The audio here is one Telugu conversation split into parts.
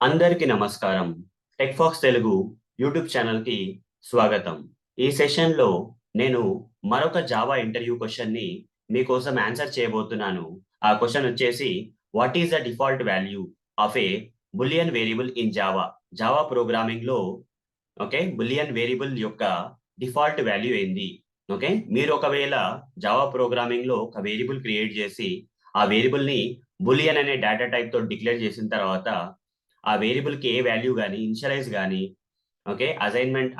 అందరికీ నమస్కారం. టెక్ ఫాక్స్ తెలుగు యూట్యూబ్ ఛానల్‌కి స్వాగతం. ఈ సెషన్‌లో నేను మరొక జావా ఇంటర్వ్యూ క్వెషన్‌ని మీకోసం ఆన్సర్ చేయబోతున్నాను. ఆ క్వెషన్ వచ్చేసి what is the default value of a boolean variable in Java? Java ప్రోగ్రామింగ్‌లో ఓకే. బూలియన్ వేరియబుల్ యొక్క డిఫాల్ట్ వాల్యూ ఏంది? ఓకే. మీరు ఒకవేళ జావా ప్రోగ్రామింగ్‌లో ఒక వేరియబుల్ క్రియేట్ చేసి, ఆ వేరియబుల్‌ని బూలియన్ అనే డేటా టైప్‌తో డిక్లేర్ చేసిన తర్వాత, ఆ వేరియబుల్‌కి ఏ వాల్యూ గాని, ఇనిషియలైజ్ గాని, ఓకే.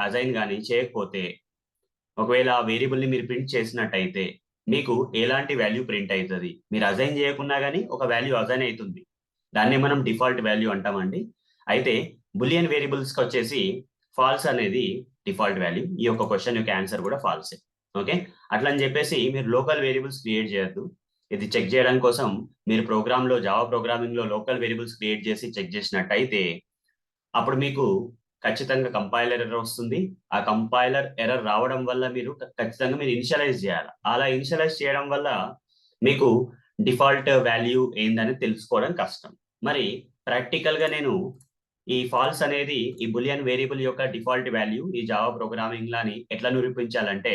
అజైన్ గాని చేయకపోతే, ఒకవేళ ఆ వేరియబుల్‌ని మీరు ప్రింట్ చేసినట్టయితే, మీకు ఎలాంటి వాల్యూ ప్రింట్ అయితది? మీరు అజైన్ చేయకున్నా గాని ఒక వాల్యూ అజైన్ అయితుంది. దాన్నే మనం డిఫాల్ట్ వాల్యూ అంటామండి. అయితే బూలియన్ వేరియబుల్స్‌కొచ్చేసి ఫాల్స్ అనేది డిఫాల్ట్ వాల్యూ. ఈ యొక్క క్వెషన్ యొక్క ఆన్సర్ కూడా ఫాల్సే. ఓకే. అట్లని చెప్పేసి మీరు లోకల్ వేరియబుల్స్ క్రియేట్ చేయొద్దు. ఇది చెక్ చేయడం కోసం మీరు జావా ప్రోగ్రామింగ్‌లో లోకల్ వేరియబుల్స్ క్రియేట్ చేసి చెక్ చేసినట్టయితే, అప్పుడు మీకు ఖచ్చితంగా కంపైలర్ ఎర్రర్ వస్తుంది. ఆ కంపైలర్ ఎర్రర్ రావడం వల్ల మీరు ఖచ్చితంగా మీరు ఇనిషియలైజ్ చేయాల. అలా ఇనిషియలైజ్ చేయడం వల్ల మీకు డిఫాల్ట్ వాల్యూ ఏందని తెలుసుకోవడం కష్టం. మరి ప్రాక్టికల్‌గా నేను ఈ ఫాల్స్ అనేది ఈ బూలియన్ వేరియబుల్ యొక్క డిఫాల్ట్ వాల్యూ ఈ జావా ప్రోగ్రామింగ్‌లోని ఎట్లా నిరూపించాలంటే,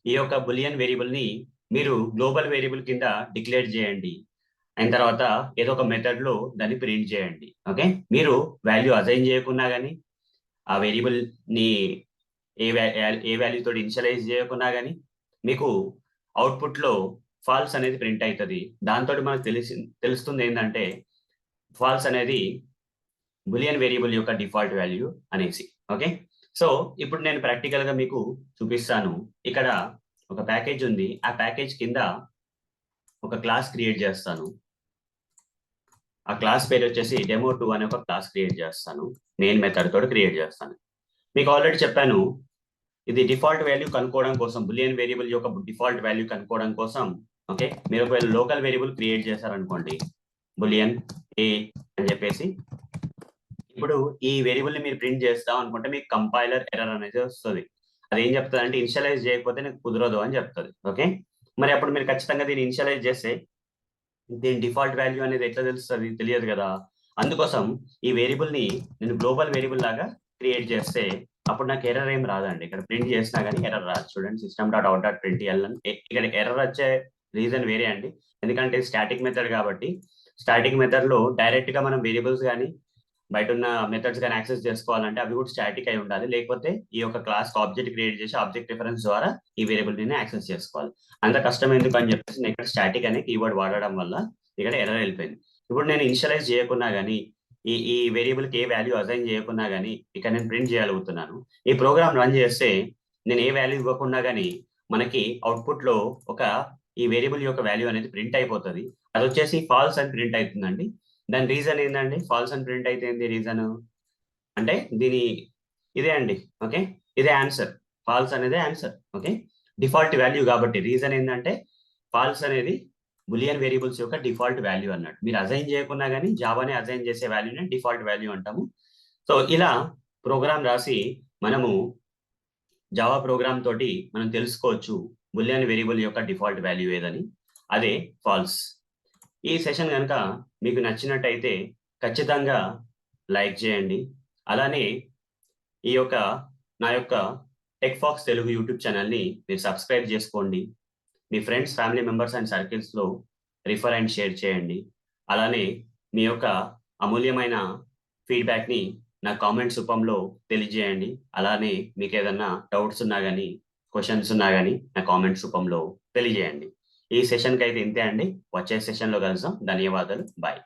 ఈ యొక్క బూలియన్ వేరియబుల్‌ని మీరు గ్లోబల్ వేరియబుల్ కింద డిక్లేర్ చేయండి. అయిన తర్వాత ఏదో ఒక మెథడ్‌లో దాన్ని ప్రింట్ చేయండి. ఓకే. మీరు వాల్యూ అసైన్ చేయకున్నా గాని, ఆ వేరియబుల్‌ని ఏ వాల్యూ తోటి ఇనిషియలైజ్ చేయకున్నా గాని, మీకు అవుట్‌పుట్‌లో ఫాల్స్ అనేది ప్రింట్ అయితది. దాంతోటి మనకు తెలుస్తుందేందంటే, ఫాల్స్ అనేది బూలియన్ వేరియబుల్ యొక్క డిఫాల్ట్ వాల్యూ అనేసి. ఓకే. సో, ఇప్పుడు నేను ప్రాక్టికల్‌గా మీకు చూపిస్తాను. ఇక్కడ ఒక ప్యాకేజ్ ఉంది. ఆ ప్యాకేజ్ కింద ఒక క్లాస్ క్రియేట్ చేస్తాను. ఆ క్లాస్ పేరొచ్చేసి డెమో2 అనే ఒక క్లాస్ క్రియేట్ చేస్తాను. మెయిన్ మెథడ్ తోటి క్రియేట్ చేస్తాను. మీకు ఆల్రెడీ చెప్పాను. ఇది డిఫాల్ట్ వాల్యూ కనుక్కోవడం కోసం బూలియన్ వేరియబుల్ యొక్క డిఫాల్ట్ వాల్యూ కనుక్కోవడం కోసం ఓకే. మీరు ఒకవేళ లోకల్ వేరియబుల్ క్రియేట్ చేశారనుకోండి. బూలియన్ ఏ అని చెప్పేసి ఇప్పుడు ఈ వేరియబుల్‌ని మీరు ప్రింట్ చేస్తాం అనుకుంటే మీకు కంపైలర్ ఎర్రర్ అనేది వస్తది. అదేం చెప్తదంటే ఇనిషియలైజ్ చేయకపోతే నీకు కుదరదు అని చెప్తది. ఓకే. మరి అప్పుడు మీరు ఖచ్చితంగా దీన్ని ఇనిషియలైజ్ చేస్తే దీని డిఫాల్ట్ వాల్యూ అనేది ఎట్లా తెలుస్తది? తెలియదు గదా! అందుకోసం ఈ వేరియబుల్‌ని నేను గ్లోబల్ వేరియబుల్ లాగా క్రియేట్ చేస్తే అప్పుడు నాకు ఎర్రర్ ఏం రాదండి. ఇక్కడ ప్రింట్ చేసినా గాని ఎర్రర్ రాదు. చూడండి system.out.println అని ఇక్కడ ఎర్రర్ వచ్చే రీజన్ వేరే అండి. ఎందుకంటే స్టాటిక్ మెథడ్ కాబట్టి స్టాటిక్ మెథడ్‌లో డైరెక్ట్‌గా మనం వేరియబుల్స్ గాని బయటున్న మెథడ్స్ గాని యాక్సెస్ చేసుకోవాలంటే అవి కూడా స్టాటిక్ అయి ఉండాలి. లేకపోతే ఈ యొక్క క్లాస్‌కి ఆబ్జెక్ట్ క్రియేట్ చేసి ఆబ్జెక్ట్ రిఫరెన్స్ ద్వారా ఈ వేరియబుల్‌ని యాక్సెస్ చేసుకోవాలి. అంత కష్టం ఎందుకు అని చెప్పేసి నేను ఇక్కడ స్టాటిక్ అనే కీవర్డ్ వాడడం వల్ల ఇక్కడ ఎర్రర్ వెళ్ళిపోయింది. ఇప్పుడు నేను ఇనిషియలైజ్ చేయకున్నా గాని ఈ వేరియబుల్‌కి ఏ వాల్యూ అసైన్ చేయకున్నా గాని ఇక్కడ నేను ప్రింట్ చేయగలుగుతున్నాను. ఈ ప్రోగ్రామ్ రన్ చేస్తే నేను ఏ వాల్యూ ఇవ్వకున్నా గాని మనకి అవుట్‌పుట్‌లో ఒక ఈ వేరియబుల్ యొక్క వాల్యూ అనేది ప్రింట్ అయిపోతది. అదొచ్చేసి ఫాల్స్ అని ప్రింట్ అయితుందండి. దాని రీజన్ ఏందండి? ఫాల్స్ అని ప్రింట్ అయితే ఏంది రీజను? అంటే దీని ఇదే అండి. ఓకే. ఇదే ఆన్సర్. ఫాల్స్ అనేదే ఆన్సర్. ఓకే. డిఫాల్ట్ వాల్యూ గాబట్టి రీజన్ ఏందంటే ఫాల్స్ అనేది బూలియన్ వేరియబుల్స్ యొక్క డిఫాల్ట్ వాల్యూ అన్నట్టు. మీరు అసైన్ చేయకున్నా గాని జావానే అసైన్ చేసే వాల్యూనే డిఫాల్ట్ వాల్యూ అంటాము. సో, ఇలా ప్రోగ్రామ్ రాసి మనము జావా ప్రోగ్రామ్ తోటి మనం తెలుసుకోవచ్చు బూలియన్ వేరియబుల్ యొక్క డిఫాల్ట్ వాల్యూ ఏదని. అదే ఫాల్స్. ఈ సెషన్ గనుక మీకు నచ్చినట్టయితే ఖచ్చితంగా లైక్ చేయండి. అలానే ఈ యొక్క నా యొక్క టెక్ ఫాక్స్ తెలుగు యూట్యూబ్ ఛానెల్‌ని మీరు సబ్స్క్రైబ్ చేసుకోండి. మీ ఫ్రెండ్స్, ఫ్యామిలీ మెంబర్స్ అండ్ సర్కిల్స్‌లో రిఫర్ అండ్ షేర్ చేయండి. అలానే మీ యొక్క అమూల్యమైన ఫీడ్‌బ్యాక్‌ని నా కామెంట్స్ రూపంలో తెలియజేయండి. అలానే మీకేదన్నా డౌట్స్ ఉన్నా గాని, క్వెషన్స్ ఉన్నా గాని నా కామెంట్స్ రూపంలో తెలియజేయండి. ఈ సెషన్‌కైతే ఇంతే అండి. వచ్చే సెషన్‌లో కలుద్దాం. ధన్యవాదాలు. బాయ్.